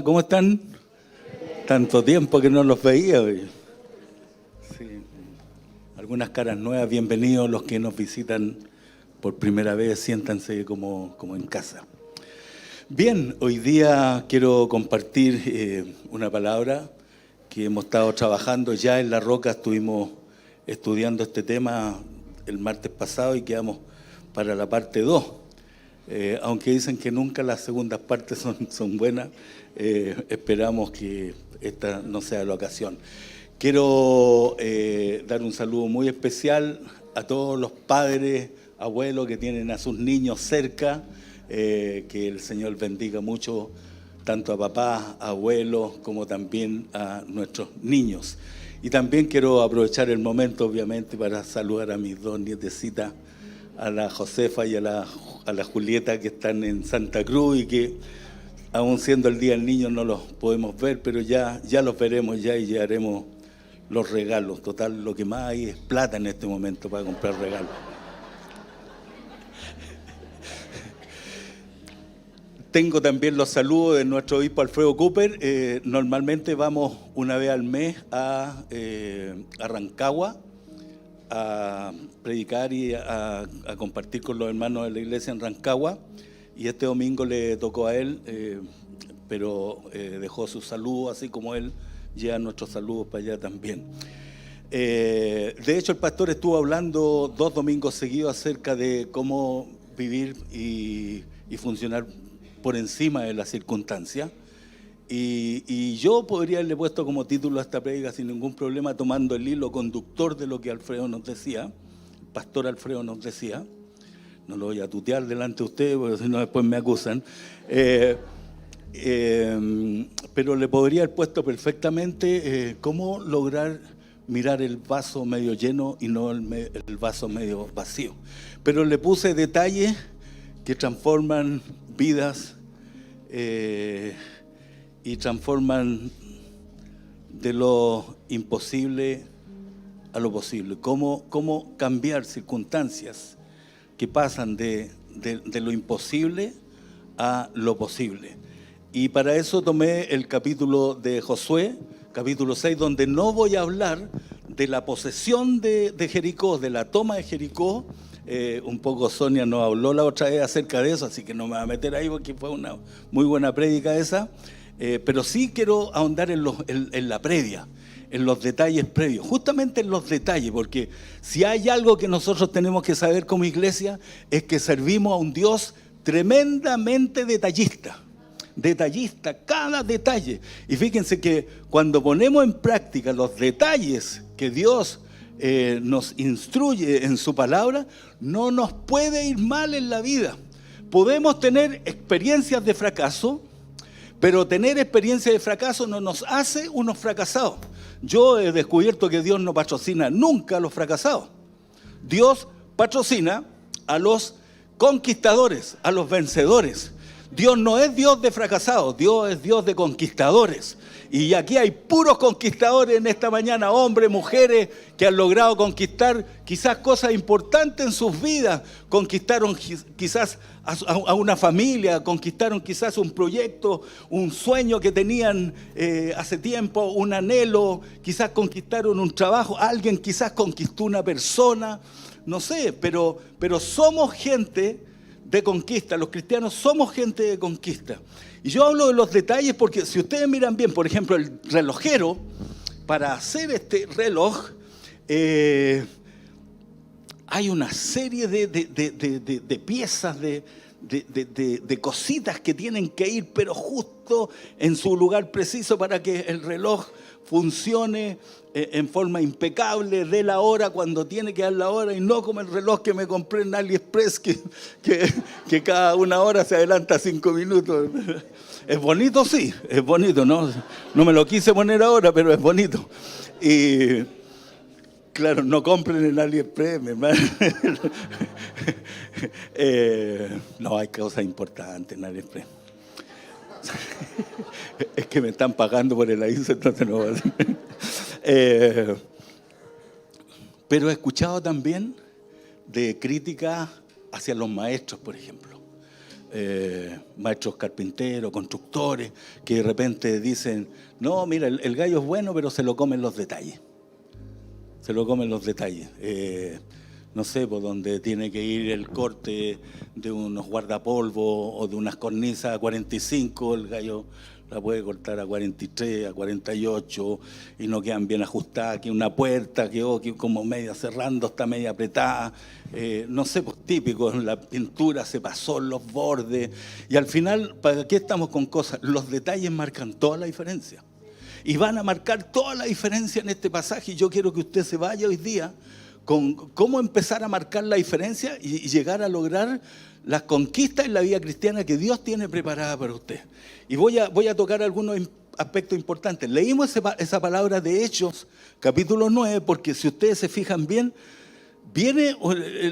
¿cómo están? Tanto tiempo que no los veía. Sí. Algunas caras nuevas, bienvenidos los que nos visitan por primera vez, siéntanse como en casa. Bien, hoy día quiero compartir una palabra que hemos estado trabajando ya en La Roca. Estuvimos estudiando este tema el martes pasado y quedamos para la parte 2. Aunque dicen que nunca las segundas partes son buenas, esperamos que esta no sea la ocasión. Quiero dar un saludo muy especial a todos los padres, abuelos que tienen a sus niños cerca, que el Señor bendiga mucho tanto a papás, abuelos, como también a nuestros niños. Y también quiero aprovechar el momento, obviamente, para saludar a mis dos nietecitas, a la Josefa y a la Julieta, que están en Santa Cruz y que, aún siendo el Día del Niño, no los podemos ver, pero ya los veremos ya y llevaremos los regalos. Total, lo que más hay es plata en este momento para comprar regalos. Tengo también los saludos de nuestro obispo Alfredo Cooper. Normalmente vamos una vez al mes a Rancagua a predicar y a compartir con los hermanos de la iglesia en Rancagua. Y este domingo le tocó a él, pero dejó su saludo, así como él lleva nuestros saludos para allá también. De hecho, el pastor estuvo hablando 2 domingos seguidos acerca de cómo vivir y funcionar por encima de las circunstancias. Y yo podría haberle puesto como título a esta prédica sin ningún problema, tomando el hilo conductor de lo que Alfredo nos decía, el pastor Alfredo nos decía. No lo voy a tutear delante de ustedes porque si no después me acusan. Pero le podría haber puesto perfectamente cómo lograr mirar el vaso medio lleno y no el vaso medio vacío. Pero le puse detalles que transforman vidas y transforman de lo imposible a lo posible. Cómo cambiar circunstancias que pasan de lo imposible a lo posible. Y para eso tomé el capítulo de Josué, capítulo 6, donde no voy a hablar de la posesión de Jericó, de la toma de Jericó. Un poco Sonia nos habló la otra vez acerca de eso, así que no me voy a meter ahí porque fue una muy buena prédica esa. Pero sí quiero ahondar en la previa, en los detalles previos, justamente en los detalles, porque si hay algo que nosotros tenemos que saber como iglesia es que servimos a un Dios tremendamente detallista, cada detalle. Y fíjense que cuando ponemos en práctica los detalles que Dios nos instruye en su palabra, no nos puede ir mal en la vida. Podemos tener experiencias de fracaso, pero tener experiencia de fracaso no nos hace unos fracasados. Yo he descubierto que Dios no patrocina nunca a los fracasados. Dios patrocina a los conquistadores, a los vencedores. Dios no es Dios de fracasados, Dios es Dios de conquistadores. Y aquí hay puros conquistadores en esta mañana, hombres, mujeres que han logrado conquistar quizás cosas importantes en sus vidas. Conquistaron quizás a una familia, conquistaron quizás un proyecto, un sueño que tenían hace tiempo, un anhelo, quizás conquistaron un trabajo, alguien quizás conquistó una persona, no sé, pero somos gente de conquista. Los cristianos somos gente de conquista. Y yo hablo de los detalles porque si ustedes miran bien, por ejemplo, el relojero, para hacer este reloj, hay una serie de piezas, de cositas que tienen que ir, pero justo en su lugar preciso para que el reloj funcione en forma impecable, dé la hora cuando tiene que dar la hora, y no como el reloj que me compré en AliExpress que cada 1 hora se adelanta 5 minutos. Es bonito, sí, es bonito, ¿no? No me lo quise poner ahora, pero es bonito. Y claro, no compren en AliExpress, mi hermano. No, hay cosas importantes en AliExpress. Es que me están pagando por el aviso, entonces no voy a decir. Pero he escuchado también de críticas hacia los maestros, por ejemplo. maestros carpinteros, constructores, que de repente dicen, no, mira, el gallo es bueno, pero se lo comen los detalles. Se lo comen los detalles. No sé, por donde tiene que ir el corte de unos guardapolvos o de unas cornisas a 45, el gallo la puede cortar a 43, a 48 y no quedan bien ajustadas, que una puerta quedó como media cerrando, está media apretada, no sé, pues típico, la pintura se pasó en los bordes y al final, ¿para qué estamos con cosas? Los detalles marcan toda la diferencia y van a marcar toda la diferencia en este pasaje y yo quiero que usted se vaya hoy día con cómo empezar a marcar la diferencia y llegar a lograr las conquistas en la vida cristiana que Dios tiene preparada para usted. Y voy a tocar algunos aspectos importantes. Leímos esa palabra de Hechos, capítulo 9, porque si ustedes se fijan bien, viene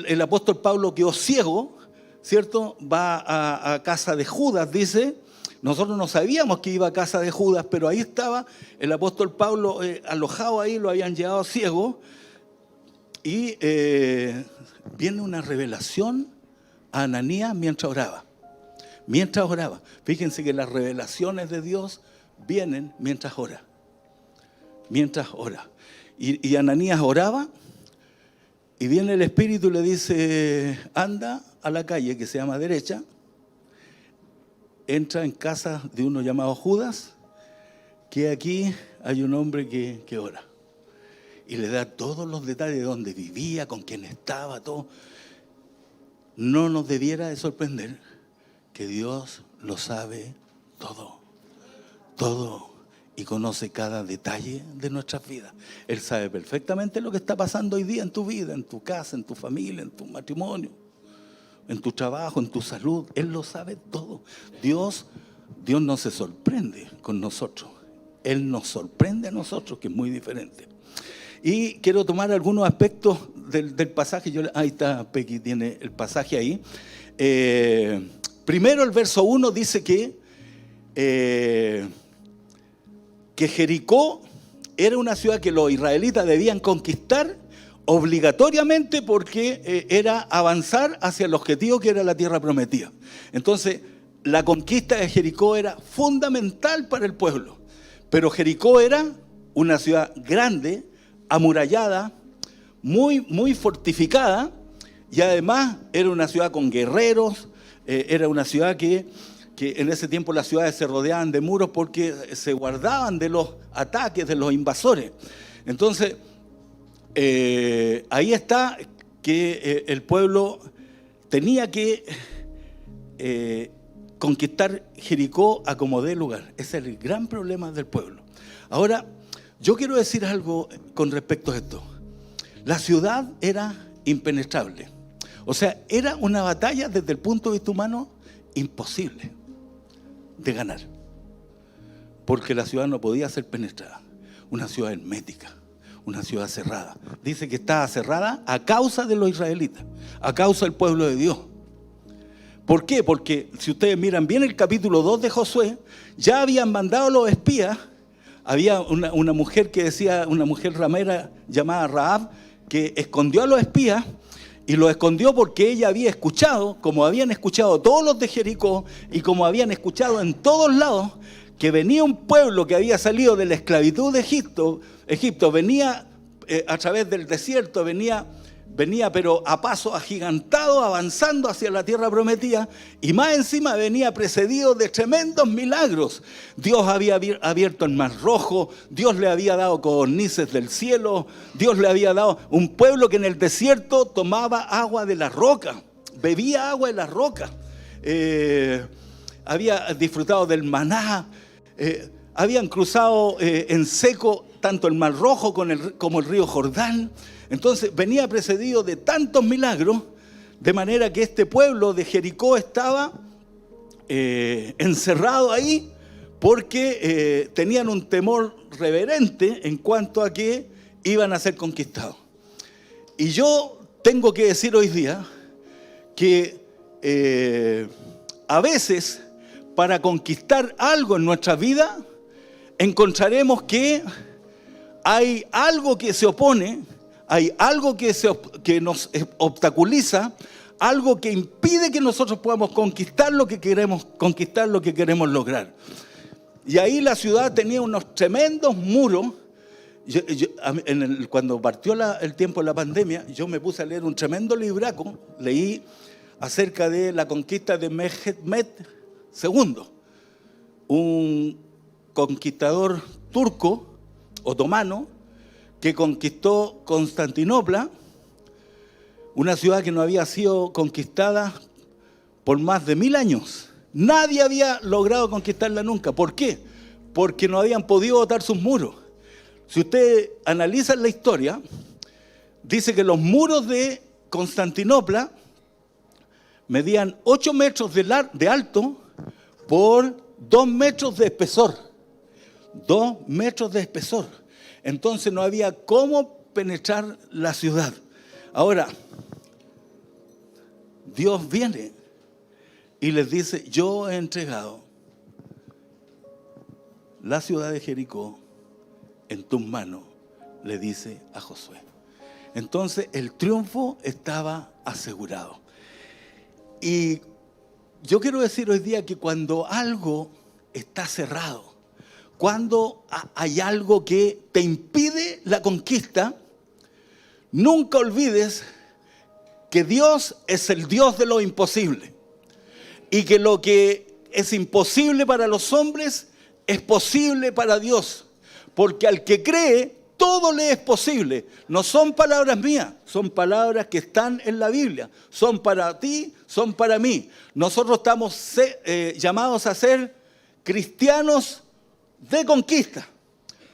el apóstol Pablo quedó ciego, ¿cierto? Va a casa de Judas, dice. Nosotros no sabíamos que iba a casa de Judas, pero ahí estaba el apóstol Pablo alojado ahí, lo habían llevado ciego. Y viene una revelación a Ananías mientras oraba. Mientras oraba. Fíjense que las revelaciones de Dios vienen mientras ora. Mientras ora. Y Ananías oraba y viene el Espíritu y le dice, anda a la calle que se llama Derecha, entra en casa de uno llamado Judas, que aquí hay un hombre que ora. Y le da todos los detalles de dónde vivía, con quién estaba, todo. No nos debiera de sorprender que Dios lo sabe todo, todo, y conoce cada detalle de nuestras vidas. Él sabe perfectamente lo que está pasando hoy día en tu vida, en tu casa, en tu familia, en tu matrimonio, en tu trabajo, en tu salud. Él lo sabe todo. Dios no se sorprende con nosotros. Él nos sorprende a nosotros, que es muy diferente. Y quiero tomar algunos aspectos del pasaje. Ahí está, Pequi tiene el pasaje ahí. Primero el verso 1 dice que Jericó era una ciudad que los israelitas debían conquistar obligatoriamente porque era avanzar hacia el objetivo que era la tierra prometida. Entonces, la conquista de Jericó era fundamental para el pueblo. Pero Jericó era una ciudad grande, amurallada, muy, muy fortificada, y además era una ciudad con guerreros, era una ciudad que en ese tiempo las ciudades se rodeaban de muros porque se guardaban de los ataques de los invasores. Entonces, ahí está que el pueblo tenía que conquistar Jericó a como dé lugar. Ese es el gran problema del pueblo. Ahora, yo quiero decir algo con respecto a esto. La ciudad era impenetrable. O sea, era una batalla desde el punto de vista humano imposible de ganar. Porque la ciudad no podía ser penetrada. Una ciudad hermética, una ciudad cerrada. Dice que estaba cerrada a causa de los israelitas, a causa del pueblo de Dios. ¿Por qué? Porque si ustedes miran bien el capítulo 2 de Josué, ya habían mandado los espías. Había una mujer que decía, una mujer ramera llamada Rahab, que escondió a los espías, y los escondió porque ella había escuchado, como habían escuchado todos los de Jericó, y como habían escuchado en todos lados, que venía un pueblo que había salido de la esclavitud de Egipto, venía a través del desierto, venía pero a paso agigantado, avanzando hacia la tierra prometida, y más encima venía precedido de tremendos milagros. Dios había abierto el mar rojo, Dios le había dado codornices del cielo, Dios le había dado un pueblo que en el desierto tomaba agua de la roca, bebía agua de la roca, había disfrutado del maná, habían cruzado en seco tanto el mar rojo como el río Jordán. Entonces venía precedido de tantos milagros, de manera que este pueblo de Jericó estaba encerrado ahí porque tenían un temor reverente en cuanto a que iban a ser conquistados. Y yo tengo que decir hoy día que a veces para conquistar algo en nuestra vida encontraremos que hay algo que se opone, hay algo que nos obstaculiza, algo que impide que nosotros podamos conquistar lo que queremos lograr. Y ahí la ciudad tenía unos tremendos muros. Cuando partió el tiempo de la pandemia, yo me puse a leer un tremendo libraco, leí acerca de la conquista de Mehmed II, un conquistador turco, otomano, que conquistó Constantinopla, una ciudad que no había sido conquistada por más de 1000 años. Nadie había logrado conquistarla nunca. ¿Por qué? Porque no habían podido botar sus muros. Si ustedes analizan la historia, dice que los muros de Constantinopla medían 8 metros de alto por 2 metros de espesor. 2 metros de espesor. Entonces no había cómo penetrar la ciudad. Ahora, Dios viene y les dice, yo he entregado la ciudad de Jericó en tus manos, le dice a Josué. Entonces el triunfo estaba asegurado. Y yo quiero decir hoy día que cuando algo está cerrado, cuando hay algo que te impide la conquista, nunca olvides que Dios es el Dios de lo imposible. Y que lo que es imposible para los hombres es posible para Dios. Porque al que cree, todo le es posible. No son palabras mías, son palabras que están en la Biblia. Son para ti, son para mí. Nosotros estamos llamados a ser cristianos de conquista.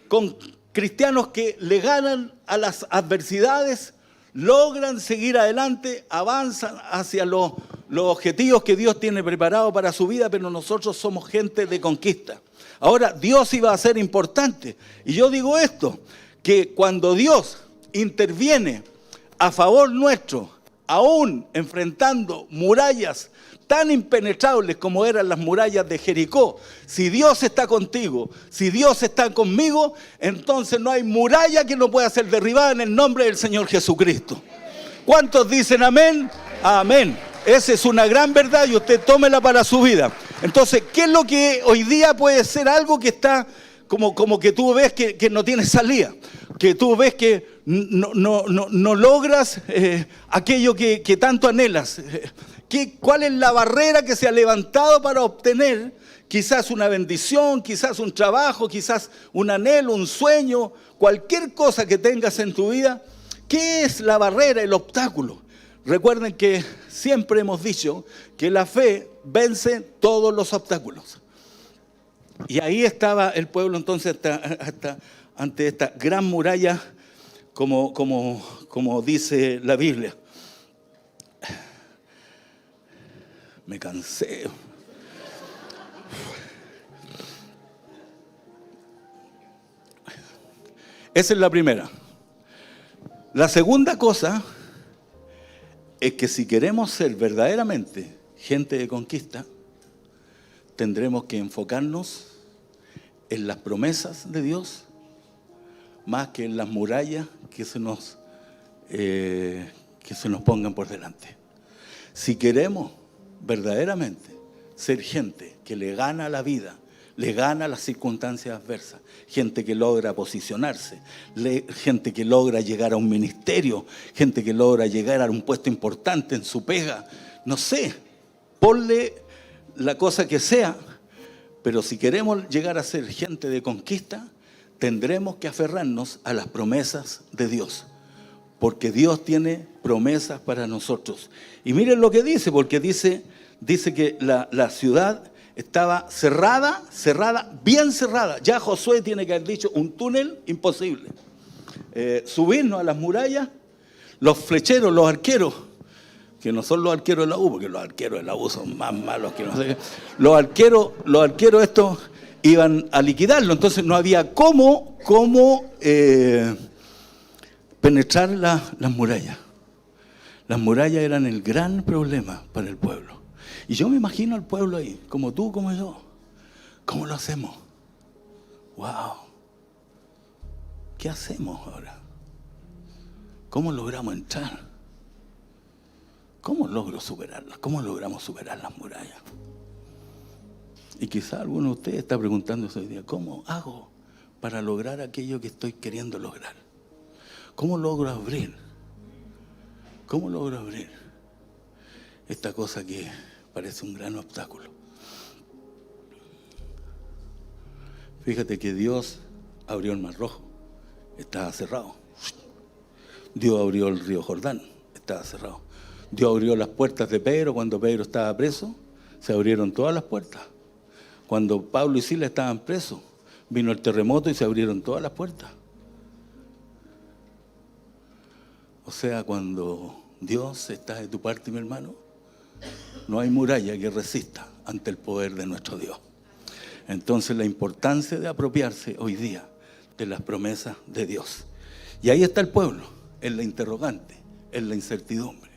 Con cristianos que le ganan a las adversidades, logran seguir adelante, avanzan hacia los objetivos que Dios tiene preparados para su vida, pero nosotros somos gente de conquista. Ahora, Dios iba a ser importante. Y yo digo esto, que cuando Dios interviene a favor nuestro, aún enfrentando murallas tan impenetrables como eran las murallas de Jericó, si Dios está contigo, si Dios está conmigo, entonces no hay muralla que no pueda ser derribada en el nombre del Señor Jesucristo. ¿Cuántos dicen amén? Amén. Esa es una gran verdad y usted tómela para su vida. Entonces, ¿qué es lo que hoy día puede ser algo que está como que tú ves que no tiene salida? Que tú ves que no logras aquello que tanto anhelas. ¿Cuál es la barrera que se ha levantado para obtener quizás una bendición, quizás un trabajo, quizás un anhelo, un sueño, cualquier cosa que tengas en tu vida? ¿Qué es la barrera, el obstáculo? Recuerden que siempre hemos dicho que la fe vence todos los obstáculos. Y ahí estaba el pueblo entonces hasta ante esta gran muralla, como dice la Biblia. Me cansé. Esa es la primera. La segunda cosa es que si queremos ser verdaderamente gente de conquista, tendremos que enfocarnos en las promesas de Dios más que en las murallas que se nos pongan por delante. Si queremos verdaderamente ser gente que le gana a la vida, le gana a las circunstancias adversas, gente que logra posicionarse, gente que logra llegar a un ministerio, gente que logra llegar a un puesto importante en su pega, no sé, ponle la cosa que sea, pero si queremos llegar a ser gente de conquista, tendremos que aferrarnos a las promesas de Dios, porque Dios tiene promesas para nosotros. Y miren lo que dice, porque dice que la ciudad estaba cerrada, bien cerrada. Ya Josué tiene que haber dicho, un túnel imposible. Subirnos a las murallas, los flecheros, los arqueros, que no son los arqueros de la U, porque los arqueros de la U son más malos que no sé qué. Los arqueros estos iban a liquidarlo, entonces no había cómo penetrar las murallas. Las murallas eran el gran problema para el pueblo. Y yo me imagino al pueblo ahí, como tú, como yo. ¿Cómo lo hacemos? ¡Wow! ¿Qué hacemos ahora? ¿Cómo logramos entrar? ¿cómo logro superarlas? ¿Cómo logramos superar las murallas? Y quizá alguno de ustedes está preguntándose hoy día, ¿cómo hago para lograr aquello que estoy queriendo lograr? ¿Cómo logro abrir? ¿Cómo logro abrir esta cosa que parece un gran obstáculo? Fíjate que Dios abrió el Mar Rojo, estaba cerrado. Dios abrió el río Jordán, estaba cerrado. Dios abrió las puertas de Pedro cuando Pedro estaba preso, se abrieron todas las puertas. Cuando Pablo y Silas estaban presos, vino el terremoto y se abrieron todas las puertas. O sea, cuando Dios está de tu parte, mi hermano, no hay muralla que resista ante el poder de nuestro Dios. Entonces, la importancia de apropiarse hoy día de las promesas de Dios. Y ahí está el pueblo, en la interrogante, en la incertidumbre.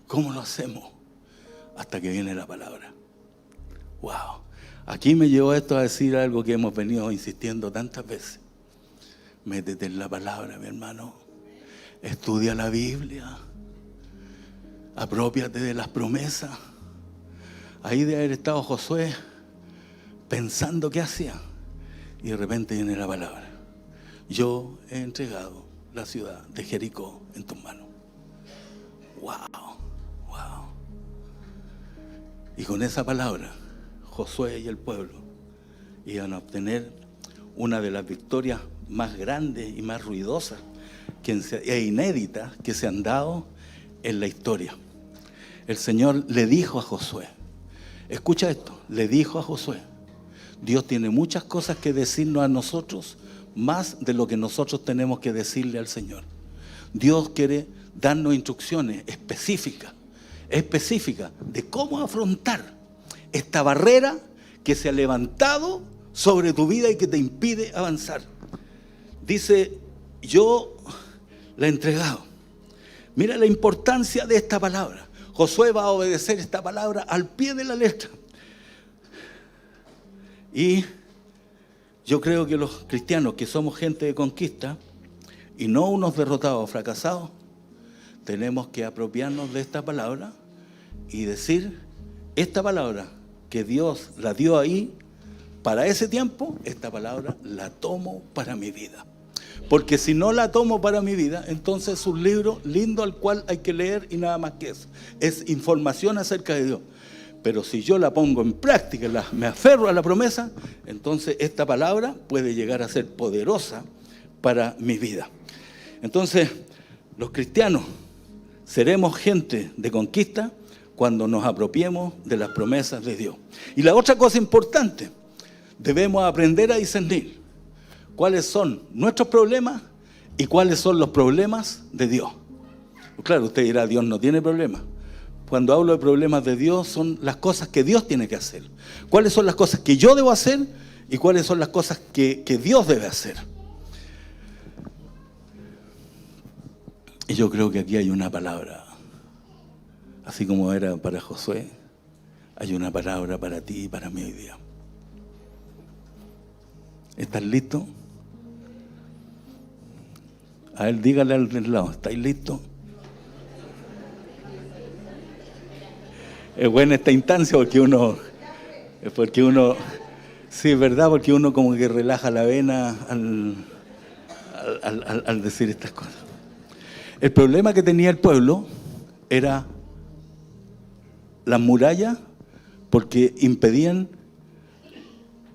¿Cómo lo hacemos? Hasta que viene la palabra. ¡Wow! Aquí me llevó esto a decir algo que hemos venido insistiendo tantas veces. Métete en la palabra, mi hermano. Estudia la Biblia. Aprópiate de las promesas. Ahí debe haber estado Josué pensando qué hacía. Y de repente viene la palabra. Yo he entregado la ciudad de Jericó en tus manos. ¡Wow! ¡Wow! Y con esa palabra, Josué y el pueblo iban a obtener una de las victorias más grandes y más ruidosas e inéditas que se han dado en la historia. El Señor le dijo a Josué, escucha esto, le dijo a Josué, Dios tiene muchas cosas que decirnos a nosotros, más de lo que nosotros tenemos que decirle al Señor. Dios quiere darnos instrucciones específicas de cómo afrontar esta barrera que se ha levantado sobre tu vida y que te impide avanzar. Dice, yo la he entregado. Mira la importancia de esta palabra. Josué va a obedecer esta palabra al pie de la letra. Y yo creo que los cristianos, que somos gente de conquista y no unos derrotados o fracasados, tenemos que apropiarnos de esta palabra y decir, esta palabra que Dios la dio ahí para ese tiempo, esta palabra la tomo para mi vida. Porque si no la tomo para mi vida, entonces es un libro lindo al cual hay que leer y nada más que eso. Es información acerca de Dios. Pero si yo la pongo en práctica, me aferro a la promesa, entonces esta palabra puede llegar a ser poderosa para mi vida. Entonces, los cristianos seremos gente de conquista cuando nos apropiemos de las promesas de Dios. Y la otra cosa importante, debemos aprender a discernir cuáles son nuestros problemas y cuáles son los problemas de Dios. Claro, usted dirá, Dios no tiene problemas. Cuando hablo de problemas de Dios, son las cosas que Dios tiene que hacer. ¿Cuáles son las cosas que yo debo hacer y cuáles son las cosas que Dios debe hacer? Y yo creo que aquí hay una palabra. Así como era para Josué, hay una palabra para ti y para mí hoy día. ¿Estás listo? A él dígale al del lado, ¿estáis listos? Es buena esta instancia porque uno, sí, es verdad, porque uno como que relaja la vena al decir estas cosas. El problema que tenía el pueblo era las murallas, porque impedían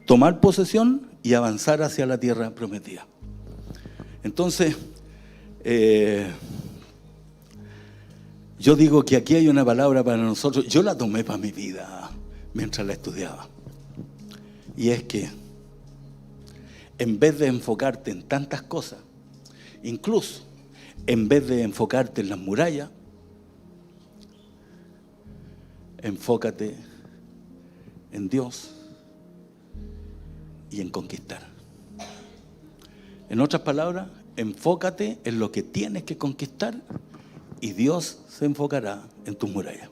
tomar posesión y avanzar hacia la tierra prometida. Entonces, yo digo que aquí hay una palabra para nosotros. Yo la tomé para mi vida mientras la estudiaba. Y es que en vez de enfocarte en tantas cosas, incluso en vez de enfocarte en las murallas, enfócate en Dios y en conquistar. En otras palabras, enfócate en lo que tienes que conquistar y Dios se enfocará en tus murallas.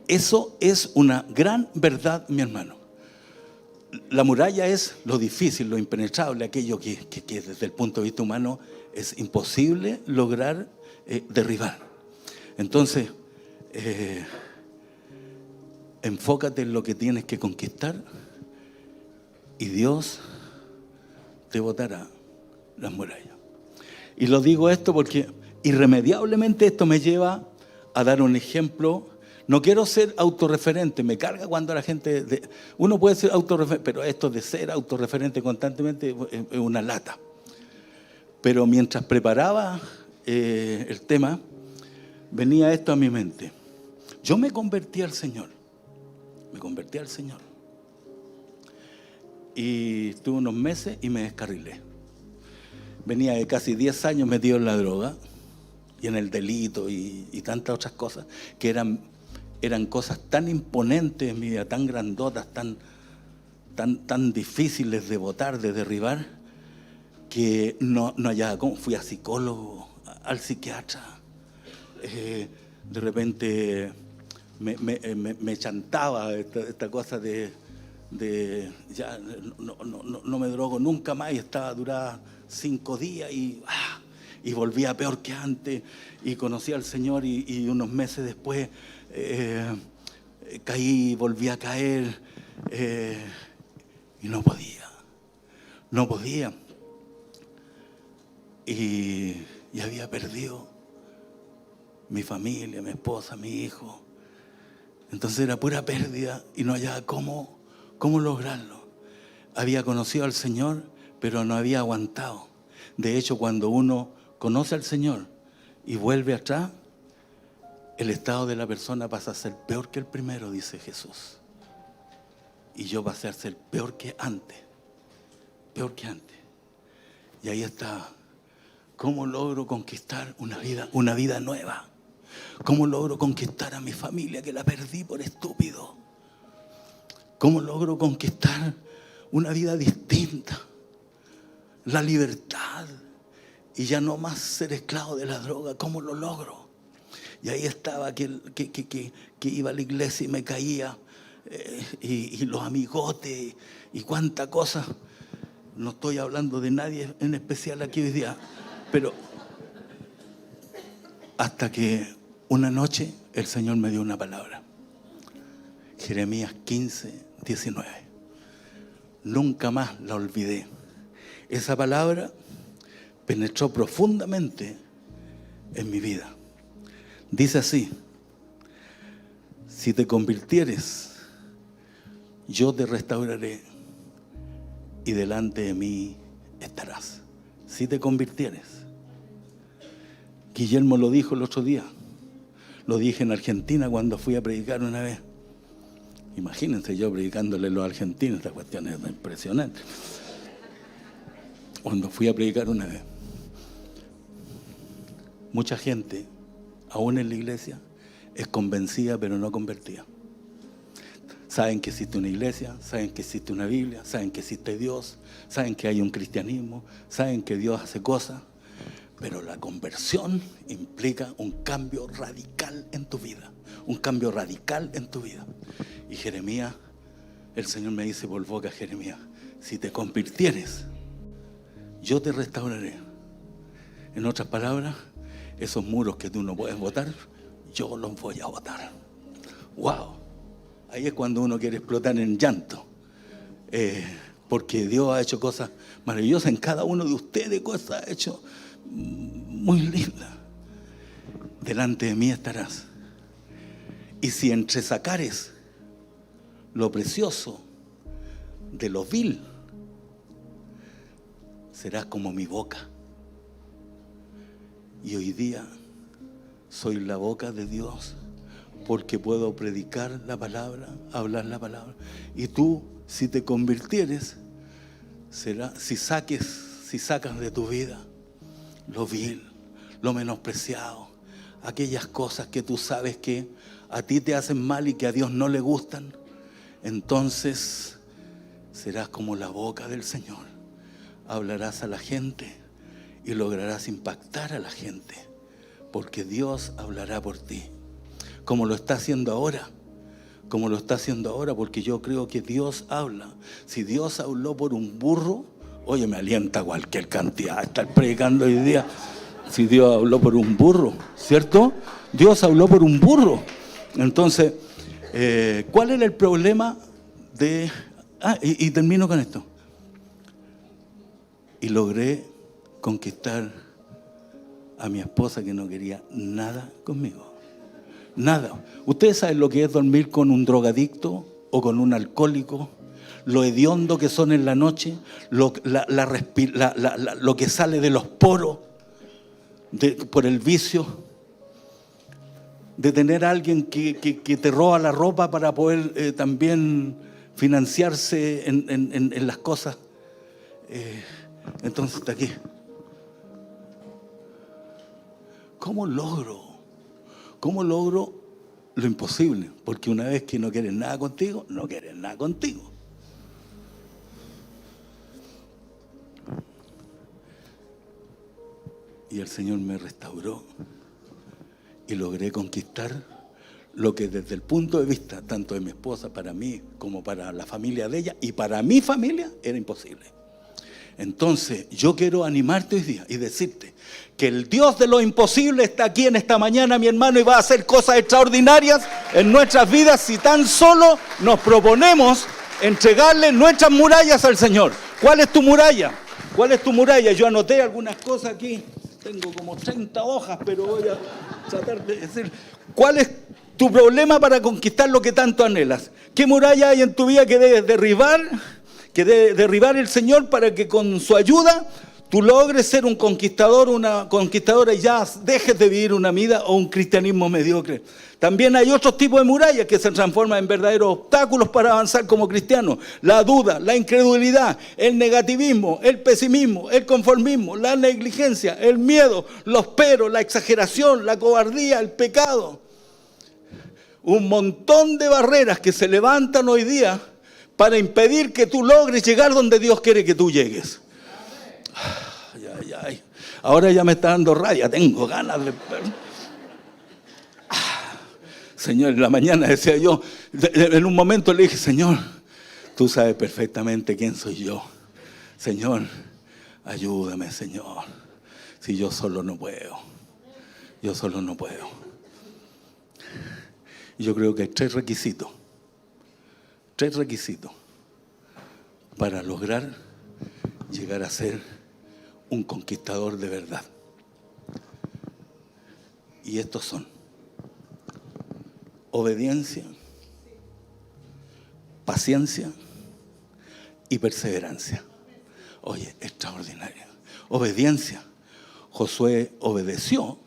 Eso es una gran verdad, mi hermano. La muralla es lo difícil, lo impenetrable, aquello que desde el punto de vista humano es imposible lograr derribar. Entonces, enfócate en lo que tienes que conquistar y Dios te botará las murallas. Y lo digo esto porque irremediablemente esto me lleva a dar un ejemplo. No quiero ser autorreferente, me carga cuando la gente... uno puede ser autorreferente, pero esto de ser autorreferente constantemente es una lata. Pero mientras preparaba el tema, venía esto a mi mente. Yo me convertí al Señor. Y estuve unos meses y me descarrilé. Venía de casi 10 años metido en la droga y en el delito y tantas otras cosas que eran cosas tan imponentes en mi vida, tan grandotas, tan difíciles de botar, de derribar, que no hallaba cómo. Fui a psicólogo, al psiquiatra. De repente me chantaba esta cosa de ya no me drogo nunca más, y duraba 5 días y volvía peor que antes, y conocí al Señor y unos meses después caí, volví a caer y no podía y había perdido mi familia, mi esposa, mi hijo. Entonces era pura pérdida y no hallaba cómo lograrlo. Había conocido al Señor, pero no había aguantado. De hecho, cuando uno conoce al Señor y vuelve atrás, el estado de la persona pasa a ser peor que el primero, dice Jesús. Y yo pasé a ser peor que antes. Y ahí está. ¿Cómo logro conquistar una vida nueva? ¿Cómo logro conquistar a mi familia que la perdí por estúpido? ¿Cómo logro conquistar una vida distinta? La libertad. Y ya no más ser esclavo de la droga. ¿Cómo lo logro? Y ahí estaba que iba a la iglesia y me caía. Y los amigotes y cuánta cosa. No estoy hablando de nadie en especial aquí hoy día. Pero hasta que una noche el Señor me dio una palabra. Jeremías 15, 19. Nunca más la olvidé. Esa palabra penetró profundamente en mi vida. Dice así: si te convirtieres, yo te restauraré y delante de mí estarás. Si te convirtieres. Guillermo lo dijo el otro día. Lo dije en Argentina cuando fui a predicar una vez. Imagínense yo predicándole a los argentinos, esta cuestión es impresionante. Cuando fui a predicar una vez, mucha gente, aún en la iglesia, es convencida pero no convertida. Saben que existe una iglesia, saben que existe una Biblia, saben que existe Dios, saben que hay un cristianismo, saben que Dios hace cosas, pero la conversión implica un cambio radical en tu vida, un cambio radical en tu vida. Y Jeremías, el Señor me dice por boca, Jeremías, si te convirtieres, yo te restauraré. En otras palabras, esos muros que tú no puedes botar, yo los voy a botar. ¡Wow! Ahí es cuando uno quiere explotar en llanto. Porque Dios ha hecho cosas maravillosas en cada uno de ustedes, cosas ha hecho muy lindas. Delante de mí estarás. Y si entresacares lo precioso de lo vil, serás como mi boca. Y hoy día soy la boca de Dios, porque puedo predicar la palabra, hablar la palabra. Y tú, si te convirtieres, será, si sacas de tu vida lo vil, lo menospreciado, aquellas cosas que tú sabes que a ti te hacen mal y que a Dios no le gustan, entonces serás como la boca del Señor. Hablarás a la gente y lograrás impactar a la gente, porque Dios hablará por ti. Como lo está haciendo ahora, porque yo creo que Dios habla. Si Dios habló por un burro, oye, me alienta cualquier cantidad de estar predicando hoy día. Si Dios habló por un burro, ¿cierto? Dios habló por un burro. Entonces, ¿cuál era el problema de...? Y termino con esto. Y logré conquistar a mi esposa, que no quería nada conmigo. Nada. ¿Ustedes saben lo que es dormir con un drogadicto o con un alcohólico? Lo hediondo que son en la noche, lo que sale de los poros por el vicio, de tener a alguien que te roba la ropa para poder también financiarse en las cosas. Entonces está aquí. ¿Cómo logro lo imposible? Porque una vez que no quieren nada contigo, no quieren nada contigo. Y el Señor me restauró y logré conquistar lo que desde el punto de vista tanto de mi esposa, para mí, como para la familia de ella y para mi familia, era imposible. Entonces, yo quiero animarte hoy día y decirte que el Dios de lo imposible está aquí en esta mañana, mi hermano, y va a hacer cosas extraordinarias en nuestras vidas si tan solo nos proponemos entregarle nuestras murallas al Señor. ¿Cuál es tu muralla? ¿Cuál es tu muralla? Yo anoté algunas cosas aquí. Tengo como 30 hojas, pero voy a tratar de decir. ¿Cuál es tu problema para conquistar lo que tanto anhelas? ¿Qué muralla hay en tu vida que debes derribar? Que debe derribar el Señor para que con su ayuda tú logres ser un conquistador, una conquistadora, y ya dejes de vivir una vida o un cristianismo mediocre. También hay otros tipos de murallas que se transforman en verdaderos obstáculos para avanzar como cristianos. La duda, la incredulidad, el negativismo, el pesimismo, el conformismo, la negligencia, el miedo, los peros, la exageración, la cobardía, el pecado. Un montón de barreras que se levantan hoy día para impedir que tú logres llegar donde Dios quiere que tú llegues. Ay. Ahora ya me está dando rabia, tengo ganas de... Señor, en la mañana decía yo, en un momento le dije, Señor, tú sabes perfectamente quién soy yo. Señor, ayúdame, Señor. Si yo solo no puedo. Yo solo no puedo. Yo creo que hay tres requisitos para lograr llegar a ser un conquistador de verdad. Y estos son: obediencia, paciencia y perseverancia. Oye, extraordinario. Obediencia. Josué obedeció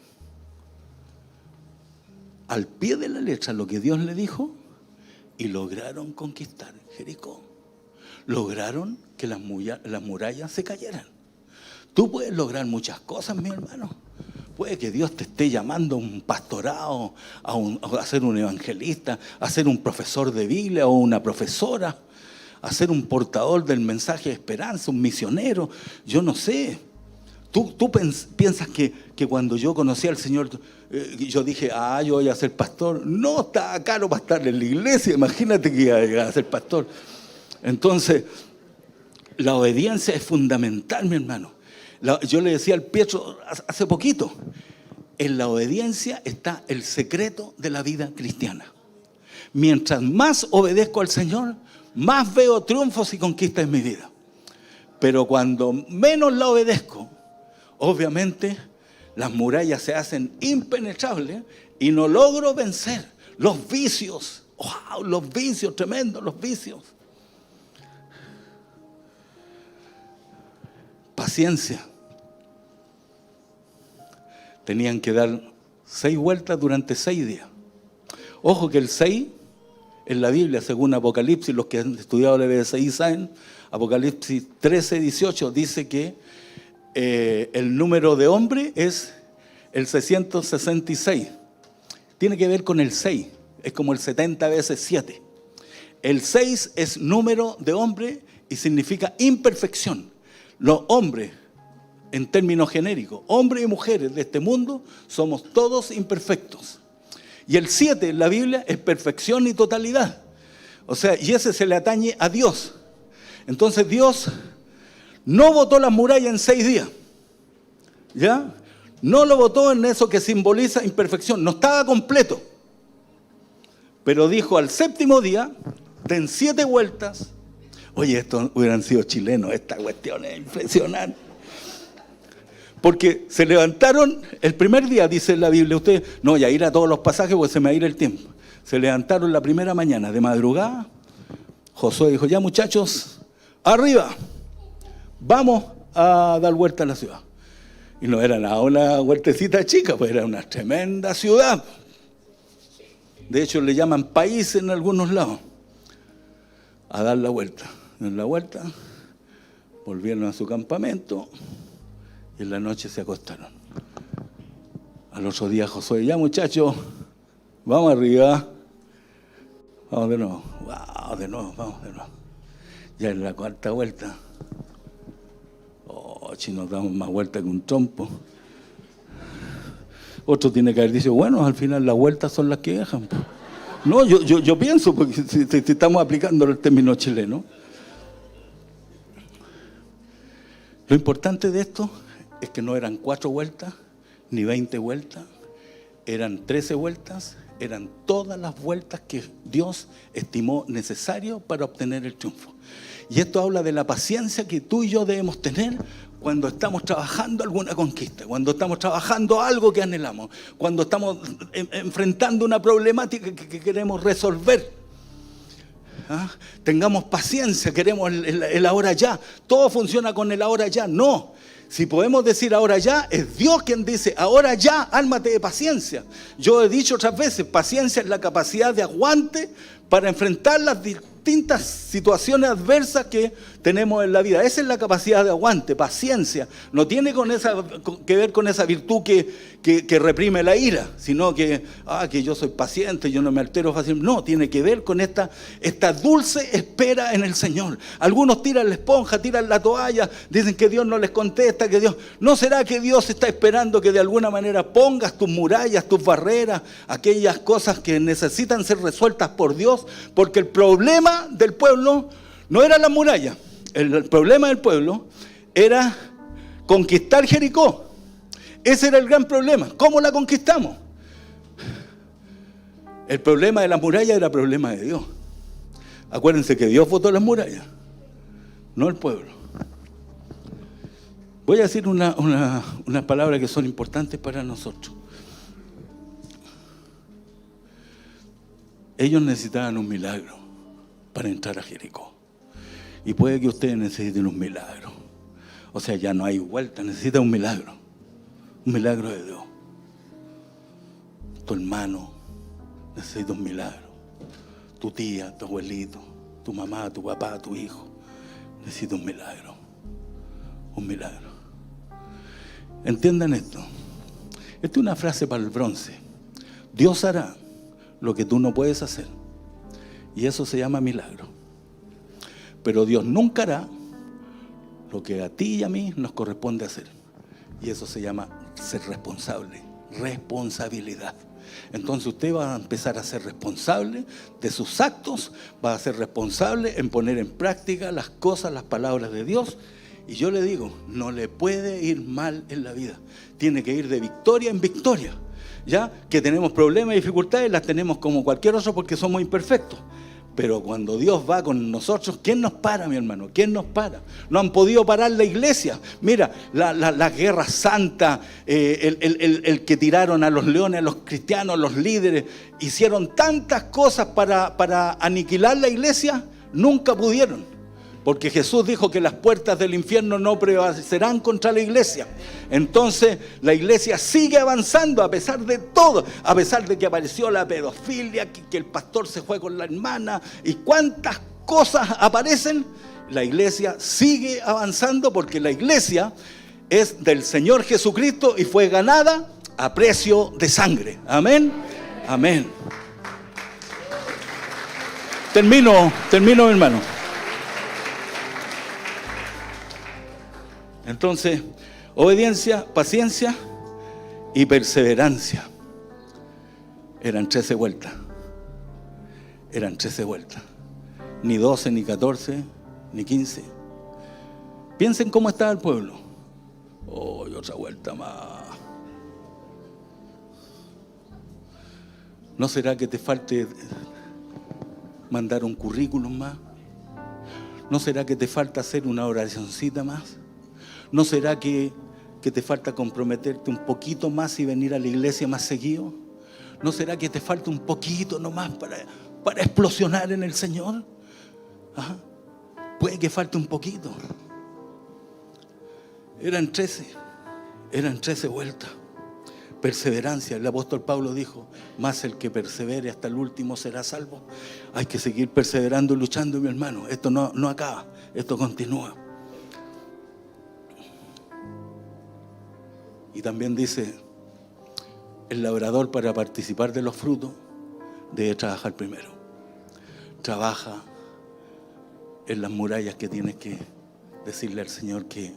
al pie de la letra lo que Dios le dijo y lograron conquistar Jericó. Lograron que las murallas se cayeran. Tú puedes lograr muchas cosas, mi hermano. Puede que Dios te esté llamando a un pastorado, a ser un evangelista, a ser un profesor de Biblia o una profesora, a ser un portador del mensaje de esperanza, un misionero. Yo no sé. ¿Tú piensas que cuando yo conocí al Señor, yo dije, yo voy a ser pastor? No, está caro para estar en la iglesia. Imagínate que iba a llegar a ser pastor. Entonces, la obediencia es fundamental, mi hermano. Yo le decía al Pietro hace poquito, en la obediencia está el secreto de la vida cristiana. Mientras más obedezco al Señor, más veo triunfos y conquistas en mi vida. Pero cuando menos la obedezco, obviamente las murallas se hacen impenetrables y no logro vencer los vicios. ¡Wow! Los vicios, tremendos los vicios. Paciencia. Tenían que dar 6 vueltas durante 6 días. Ojo que el 6 en la Biblia, según Apocalipsis, los que han estudiado la BSI saben, Apocalipsis 13, 18 dice que el número de hombre es el 666. Tiene que ver con el 6, es como el 70 veces 7. El 6 es número de hombre y significa imperfección. Los hombres, en términos genéricos, hombres y mujeres de este mundo, somos todos imperfectos. Y el 7 en la Biblia es perfección y totalidad. O sea, y ese se le atañe a Dios. Entonces Dios no botó las murallas en 6 días. ¿Ya? No lo botó en eso que simboliza imperfección. No estaba completo. Pero dijo al séptimo día, den 7 vueltas. Oye, estos hubieran sido chilenos, esta cuestión es impresionante. Porque se levantaron el primer día, dice la Biblia, ustedes, no voy a ir a todos los pasajes porque se me va a ir el tiempo. Se levantaron la primera mañana, de madrugada. Josué dijo, ya muchachos, arriba, vamos a dar vuelta a la ciudad. Y no era nada una huertecita chica, pues era una tremenda ciudad. De hecho, le llaman país en algunos lados. A dar la vuelta. En la vuelta, volvieron a su campamento y en la noche se acostaron. Al otro día Josué, ya muchachos, vamos arriba. Vamos de nuevo. Wow, de nuevo, vamos de nuevo. Ya en la cuarta vuelta. Si nos damos más vuelta que un trompo. Otro tiene que haber dicho, bueno, al final las vueltas son las que dejan. No, yo pienso, porque si estamos aplicando el término chileno. Lo importante de esto es que no eran 4 vueltas, ni 20 vueltas, eran 13 vueltas, eran todas las vueltas que Dios estimó necesario para obtener el triunfo. Y esto habla de la paciencia que tú y yo debemos tener cuando estamos trabajando alguna conquista, cuando estamos trabajando algo que anhelamos, cuando estamos enfrentando una problemática que queremos resolver. ¿Ah? Tengamos paciencia, queremos el ahora ya. Todo funciona con el ahora ya. No. Si podemos decir ahora ya, es Dios quien dice, ahora ya, ármate de paciencia. Yo he dicho otras veces, paciencia es la capacidad de aguante para enfrentar las distintas situaciones adversas que tenemos en la vida. Esa es la capacidad de aguante, paciencia. No tiene que ver con esa virtud que reprime la ira, sino que yo soy paciente, yo no me altero fácilmente. No, tiene que ver con esta dulce espera en el Señor. Algunos tiran la esponja, tiran la toalla, dicen que Dios no les contesta, que Dios... ¿No será que Dios está esperando que de alguna manera pongas tus murallas, tus barreras, aquellas cosas que necesitan ser resueltas por Dios? Porque el problema del pueblo no era la muralla. El problema del pueblo era conquistar Jericó. Ese era el gran problema. ¿Cómo la conquistamos? El problema de la muralla era problema de Dios. Acuérdense que Dios votó las murallas, no el pueblo. Voy a decir unas palabras que son importantes para nosotros. Ellos necesitaban un milagro para entrar a Jericó. Y puede que ustedes necesiten un milagro. O sea, ya no hay vuelta, necesita un milagro. Un milagro de Dios. Tu hermano necesita un milagro. Tu tía, tu abuelito, tu mamá, tu papá, tu hijo necesita un milagro. Un milagro. Entiendan esto. Esta es una frase para el bronce. Dios hará lo que tú no puedes hacer. Y eso se llama milagro. Pero Dios nunca hará lo que a ti y a mí nos corresponde hacer. Y eso se llama ser responsable. Responsabilidad. Entonces usted va a empezar a ser responsable de sus actos, va a ser responsable en poner en práctica las cosas, las palabras de Dios. Y yo le digo, no le puede ir mal en la vida. Tiene que ir de victoria en victoria. Ya que tenemos problemas y dificultades, las tenemos como cualquier otro porque somos imperfectos. Pero cuando Dios va con nosotros, ¿quién nos para, mi hermano? ¿Quién nos para? No han podido parar la iglesia. Mira, la guerra santa, el que tiraron a los leones, a los cristianos, los líderes, hicieron tantas cosas para aniquilar la iglesia, nunca pudieron. Porque Jesús dijo que las puertas del infierno no prevalecerán contra la iglesia. Entonces la iglesia sigue avanzando a pesar de todo. A pesar de que apareció la pedofilia, que el pastor se fue con la hermana y cuántas cosas aparecen. La iglesia sigue avanzando porque la iglesia es del Señor Jesucristo y fue ganada a precio de sangre. Amén. Amén. Termino, mi hermano. Entonces, obediencia, paciencia y perseverancia. Eran 13 vueltas. Eran 13 vueltas. Ni 12, ni 14, ni 15. Piensen cómo estaba el pueblo. Oh, y otra vuelta más. ¿No será que te falte mandar un currículum más? ¿No será que te falta hacer una oracioncita más? ¿No será que te falta comprometerte un poquito más y venir a la iglesia más seguido? ¿No será que te falta un poquito nomás para explosionar en el Señor? ¿Ah? Puede que falte un poquito. Eran 13 vueltas. Perseverancia. El apóstol Pablo dijo: más el que persevere hasta el último será salvo. Hay que seguir perseverando y luchando, mi hermano. Esto no acaba, esto continúa. Y también dice: el labrador, para participar de los frutos, debe trabajar primero. Trabaja en las murallas que tienes que decirle al Señor que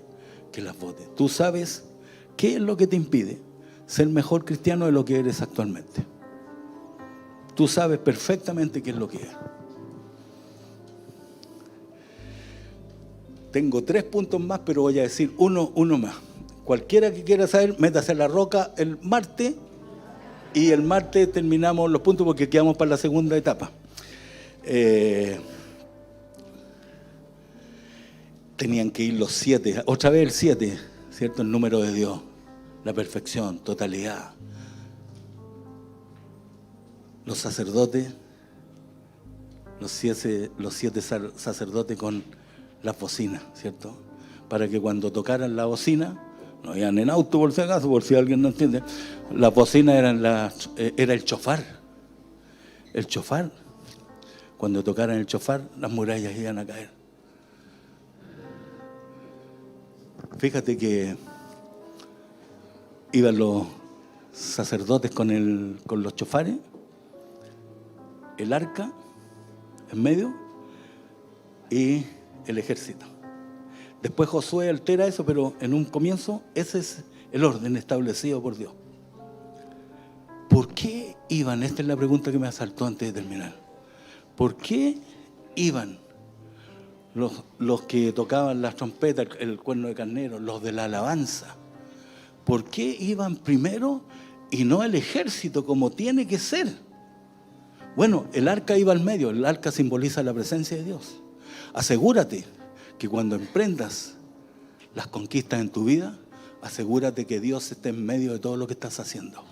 las bote. Tú sabes qué es lo que te impide ser mejor cristiano de lo que eres actualmente. Tú sabes perfectamente qué es lo que es. Tengo 3 puntos más, pero voy a decir uno más. Cualquiera que quiera saber, métase a La Roca el martes, y el martes terminamos los puntos porque quedamos para la segunda etapa. Tenían que ir los 7, otra vez el 7, ¿cierto? El número de Dios, la perfección, totalidad. Los sacerdotes, los siete sacerdotes con las bocinas, ¿cierto? Para que cuando tocaran la bocina, no iban en auto por si acaso, por si alguien no entiende, las bocinas era el chofar. El chofar. Cuando tocaran el chofar, las murallas iban a caer. Fíjate que iban los sacerdotes con los chofares, el arca en medio y el ejército. Después Josué altera eso, pero en un comienzo ese es el orden establecido por Dios. ¿Por qué iban? Esta es la pregunta que me asaltó antes de terminar. ¿Por qué iban los que tocaban las trompetas, el cuerno de carnero, los de la alabanza? ¿Por qué iban primero y no el ejército como tiene que ser? Bueno, el arca iba al medio. El arca simboliza la presencia de Dios. Asegúrate que cuando emprendas las conquistas en tu vida, asegúrate que Dios esté en medio de todo lo que estás haciendo.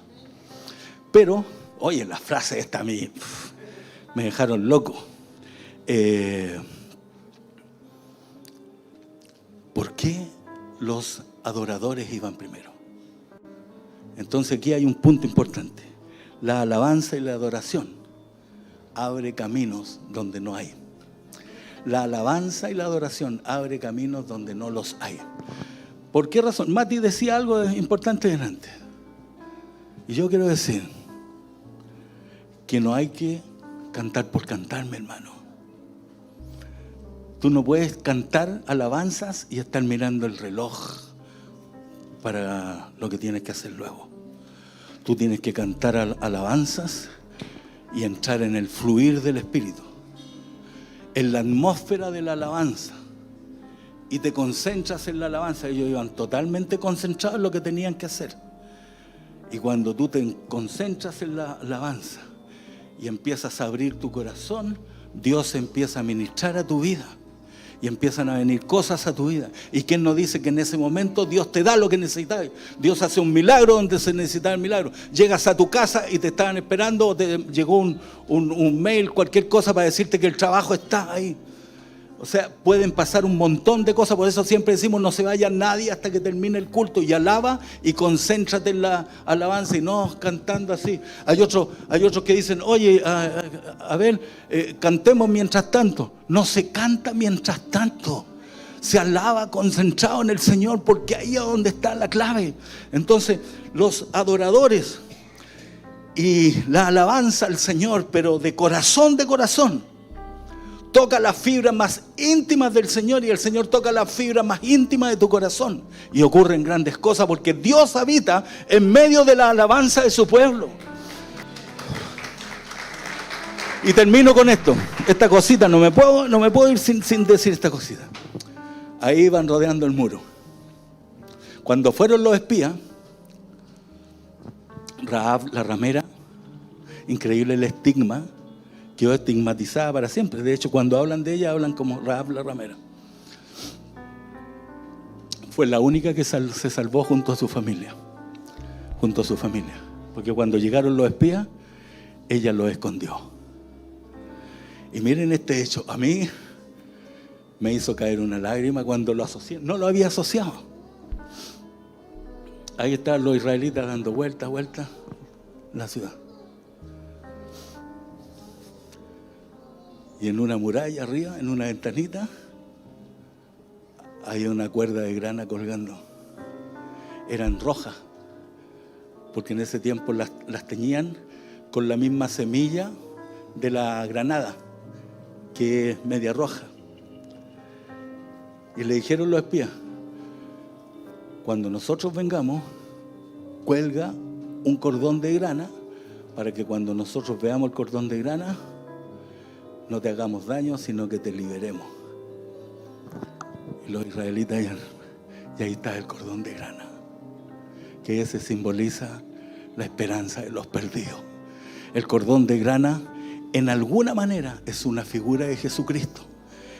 Pero, oye, las frases estas a mí me dejaron loco. ¿Por qué los adoradores iban primero? Entonces aquí hay un punto importante. La alabanza y la adoración abre caminos donde no hay. La alabanza y la adoración abre caminos donde no los hay. ¿Por qué razón? Mati decía algo importante delante. Y yo quiero decir que no hay que cantar por cantar, mi hermano. Tú no puedes cantar alabanzas y estar mirando el reloj para lo que tienes que hacer luego. Tú tienes que cantar alabanzas y entrar en el fluir del Espíritu, en la atmósfera de la alabanza, y te concentras en la alabanza. Ellos iban totalmente concentrados en lo que tenían que hacer. Y cuando tú te concentras en la alabanza y empiezas a abrir tu corazón, Dios empieza a ministrar a tu vida. Y empiezan a venir cosas a tu vida. ¿Y quién nos dice que en ese momento Dios te da lo que necesitas? Dios hace un milagro donde se necesita el milagro. Llegas a tu casa y te estaban esperando, o te llegó un mail, cualquier cosa para decirte que el trabajo está ahí. O sea, pueden pasar un montón de cosas. Por eso siempre decimos: no se vaya nadie hasta que termine el culto, y alaba y concéntrate en la alabanza, y no cantando así. Hay otros que dicen: oye, a ver, cantemos mientras tanto. No se canta mientras tanto, se alaba concentrado en el Señor, porque ahí es donde está la clave. Entonces, los adoradores y la alabanza al Señor, pero de corazón, toca las fibras más íntimas del Señor, y el Señor toca las fibras más íntimas de tu corazón, y ocurren grandes cosas, porque Dios habita en medio de la alabanza de su pueblo. Y termino con esto, esta cosita, no me puedo ir sin decir esta cosita. Ahí iban rodeando el muro. Cuando fueron los espías, Rahab, la ramera, increíble el estigma quedó estigmatizada para siempre. De hecho, cuando hablan de ella, hablan como Rahab la ramera. Fue la única que se salvó junto a su familia. Junto a su familia. Porque cuando llegaron los espías, ella los escondió. Y miren este hecho. A mí me hizo caer una lágrima cuando lo asocié. No lo había asociado. Ahí estaban los israelitas dando vueltas en la ciudad. Y en una muralla arriba, en una ventanita, había una cuerda de grana colgando. Eran rojas, porque en ese tiempo las teñían con la misma semilla de la granada, que es media roja. Y le dijeron los espías: cuando nosotros vengamos, cuelga un cordón de grana, para que cuando nosotros veamos el cordón de grana, no te hagamos daño, sino que te liberemos. Y los israelitas, y ahí está el cordón de grana, que ese simboliza la esperanza de los perdidos. El cordón de grana, en alguna manera, es una figura de Jesucristo,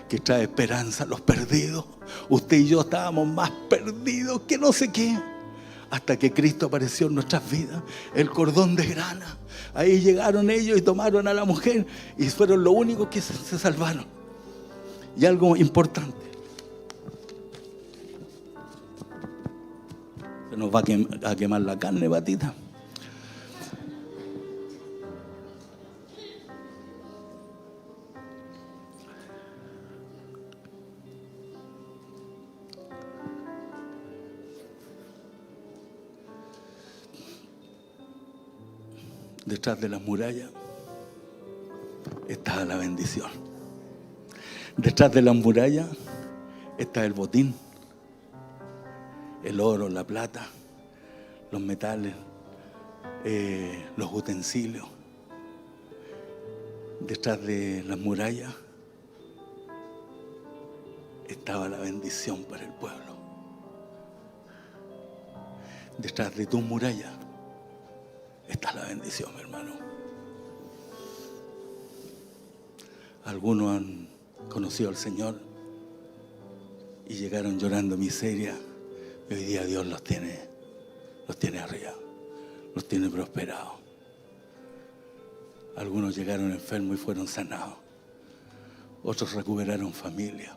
que trae esperanza a los perdidos. Usted y yo estábamos más perdidos que no sé qué, hasta que Cristo apareció en nuestras vidas. El cordón de grana. Ahí llegaron ellos y tomaron a la mujer y fueron los únicos que se salvaron. Y algo importante: se nos va a quemar la carne, Patita. Detrás de las murallas está la bendición. Detrás de las murallas está el botín, el oro, la plata, los metales, los utensilios. Detrás de las murallas estaba la bendición para el pueblo. Detrás de tus murallas está la bendición, mi hermano. Algunos han conocido al Señor y llegaron llorando miseria, y hoy día Dios los tiene arriba, los tiene prosperados. Algunos llegaron enfermos y fueron sanados. Otros recuperaron familia.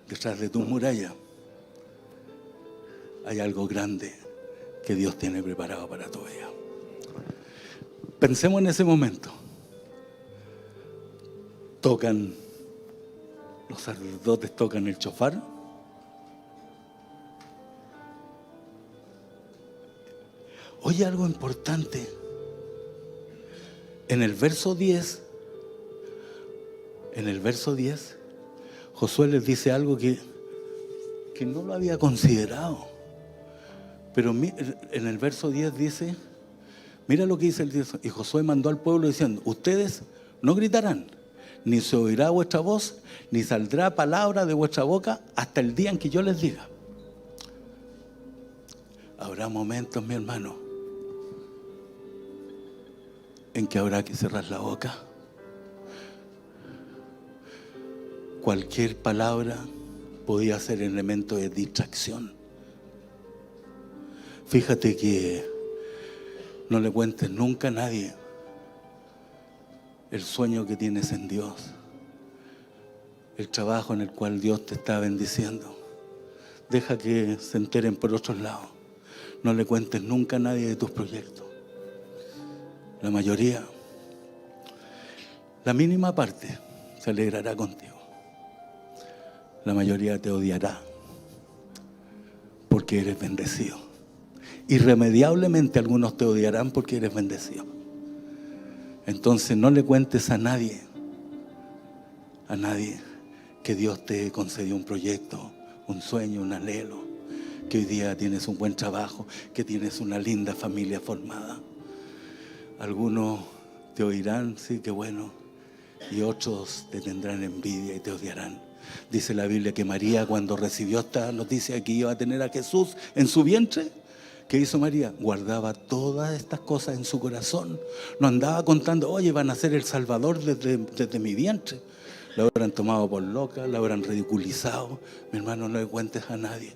Detrás de tus murallas hay algo grande que Dios tiene preparado para tu vida. Pensemos en ese momento. Los sacerdotes tocan el shofar. Oye, algo importante. En el verso 10, Josué les dice algo que no lo había considerado. Pero en el verso 10 dice, mira lo que dice el 10. Y Josué mandó al pueblo diciendo: ustedes no gritarán, ni se oirá vuestra voz, ni saldrá palabra de vuestra boca hasta el día en que yo les diga. Habrá momentos, mi hermano, en que habrá que cerrar la boca. Cualquier palabra podía ser elemento de distracción. Fíjate que no le cuentes nunca a nadie el sueño que tienes en Dios, el trabajo en el cual Dios te está bendiciendo. Deja que se enteren por otros lados. No le cuentes nunca a nadie de tus proyectos. La mayoría, la mínima parte, se alegrará contigo. La mayoría te odiará porque eres bendecido. Irremediablemente algunos te odiarán porque eres bendecido. Entonces no le cuentes a nadie que Dios te concedió un proyecto, un sueño, un anhelo, que hoy día tienes un buen trabajo, que tienes una linda familia formada. Algunos te oirán, sí, qué bueno, y otros te tendrán envidia y te odiarán. Dice la Biblia que María, cuando recibió esta noticia de que iba a tener a Jesús en su vientre, ¿Qué hizo María? Guardaba todas estas cosas en su corazón. No andaba contando, oye, van a ser el Salvador desde mi vientre. La habrán tomado por loca, la habrán ridiculizado. Mi hermano, no le cuentes a nadie.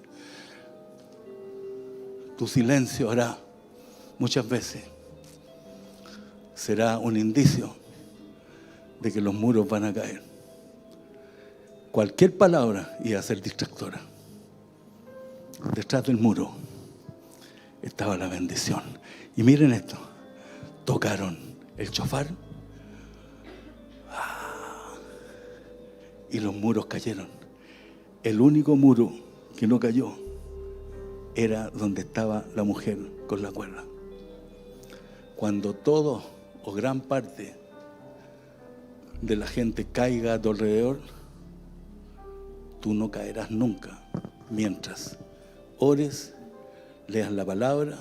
Tu silencio hará muchas veces, será un indicio de que los muros van a caer. Cualquier palabra iba a ser distractora. Detrás del muro estaba la bendición. Y miren esto, tocaron el shofar y los muros cayeron. El único muro que no cayó era donde estaba la mujer con la cuerda. Cuando todo o gran parte de la gente caiga a tu alrededor, tú no caerás nunca mientras ores, leas la palabra,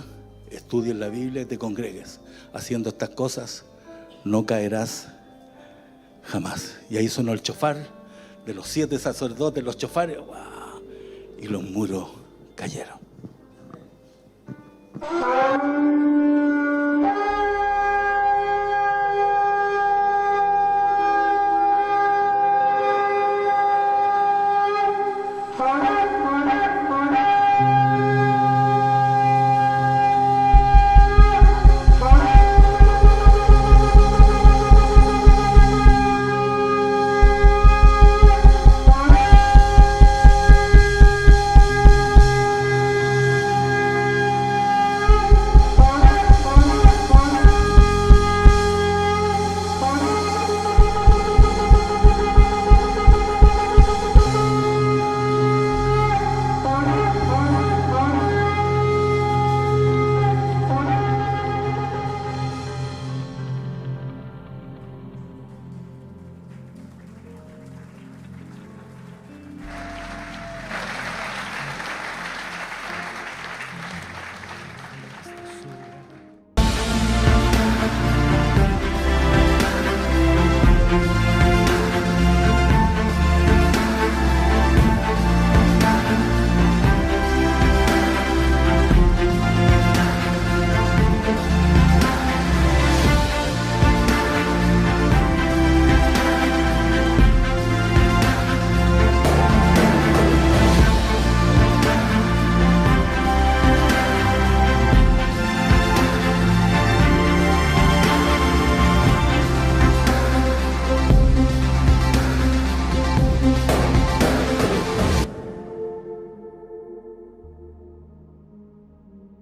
estudies la Biblia y te congregues. Haciendo estas cosas no caerás jamás. Y ahí sonó el shofar de los 7 sacerdotes, los shofares, ¡wow! Y los muros cayeron.